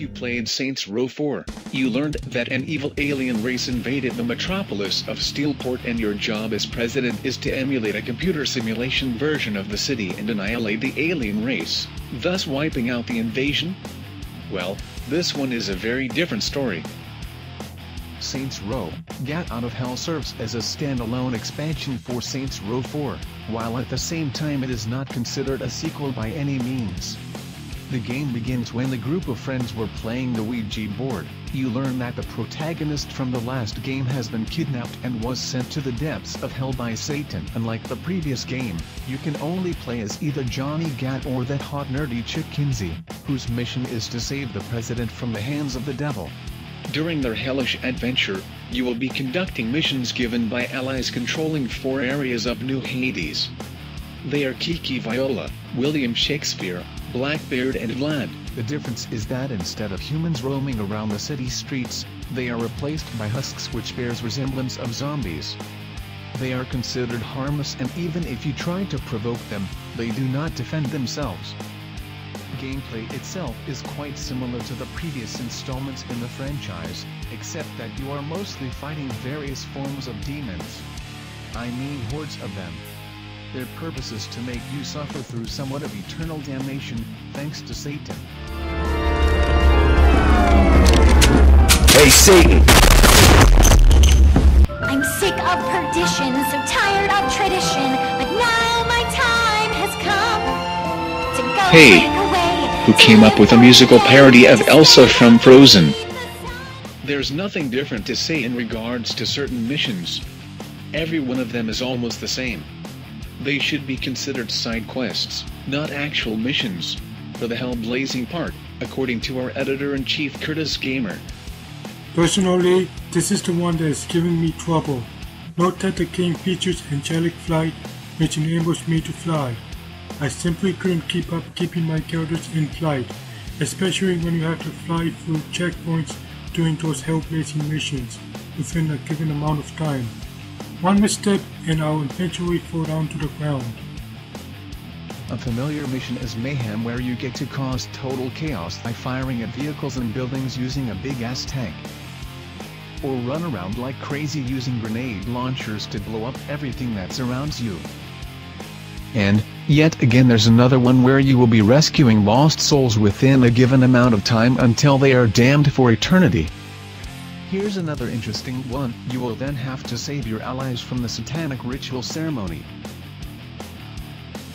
you played Saints Row 4, you learned that an evil alien race invaded the metropolis of Steelport and your job as president is to emulate a computer simulation version of the city and annihilate the alien race, thus wiping out the invasion? Well, this one is a very different story. Saints Row: Gat Out of Hell serves as a standalone expansion for Saints Row 4, while at the same time it is not considered a sequel by any means. The game begins when the group of friends were playing the Ouija board. You learn that the protagonist from the last game has been kidnapped and was sent to the depths of hell by Satan. Unlike the previous game, you can only play as either Johnny Gat or that hot nerdy chick Kinzie, whose mission is to save the president from the hands of the devil. During their hellish adventure, you will be conducting missions given by allies controlling 4 areas of New Hades. They are Kiki Viola, William Shakespeare, Blackbeard and Vlad. The difference is that instead of humans roaming around the city streets, they are replaced by husks which bears resemblance of zombies. They are considered harmless and even if you try to provoke them, they do not defend themselves. Gameplay itself is quite similar to the previous installments in the franchise, except that you are mostly fighting various forms of demons. I mean hordes of them. Their purpose is to make you suffer through somewhat of eternal damnation, thanks to Satan. Hey Satan! I'm sick of perdition, so tired of tradition, but now my time has come to go Hey, who came up with a musical parody of Elsa from Frozen? There's nothing different to say in regards to certain missions. Every one of them is almost the same. They should be considered side quests, not actual missions, for the hell-blazing part, according to our editor-in-chief Curtis Gamer. Personally, this is the one that is giving me trouble. Note that the game features angelic flight, which enables me to fly. I simply couldn't keep up keeping my characters in flight, especially when you have to fly through checkpoints during those hell-blazing missions within a given amount of time. One misstep and I'll eventually fall down to the ground. A familiar mission is Mayhem, where you get to cause total chaos by firing at vehicles and buildings using a big-ass tank. Or run around like crazy using grenade launchers to blow up everything that surrounds you. And, yet again, there's another one where you will be rescuing lost souls within a given amount of time until they are damned for eternity. Here's another interesting one: you will then have to save your allies from the satanic ritual ceremony.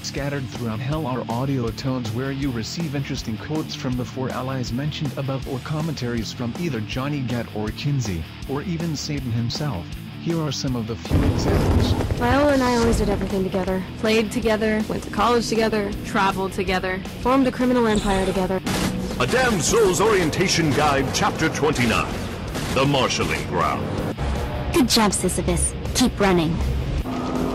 Scattered throughout hell are audio tones where you receive interesting quotes from the 4 allies mentioned above or commentaries from either Johnny Gat or Kinzie, or even Satan himself. Here are some of the few examples. Viola and I always did everything together. Played together, went to college together, traveled together, formed a criminal empire together. A Damned Souls Orientation Guide, Chapter 29. The Marshalling Ground. Good job, Sisyphus. Keep running.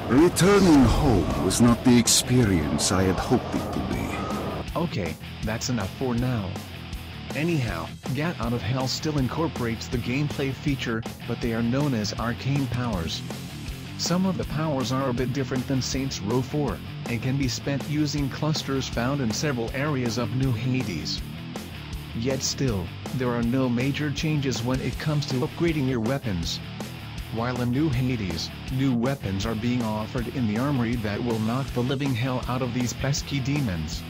Returning home was not the experience I had hoped it to be. Okay, that's enough for now. Anyhow, Gat Out of Hell still incorporates the gameplay feature, but they are known as arcane powers. Some of the powers are a bit different than Saints Row 4, and can be spent using clusters found in several areas of New Hades. Yet still, there are no major changes when it comes to upgrading your weapons. While in New Hades, new weapons are being offered in the armory that will knock the living hell out of these pesky demons.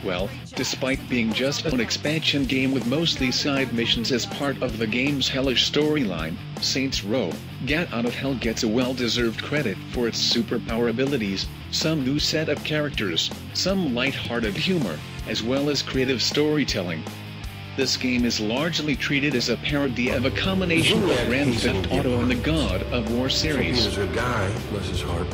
Well, despite being just an expansion game with mostly side missions as part of the game's hellish storyline, Saints Row: Gat Out of Hell gets a well-deserved credit for its superpower abilities, some new set of characters, some light-hearted humor, as well as creative storytelling. This game is largely treated as a parody of a combination of Grand Theft Auto and the God of War series. He was a guy, bless his heart.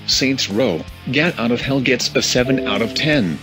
Saints Row: Gat Out of Hell gets a 7 out of 10.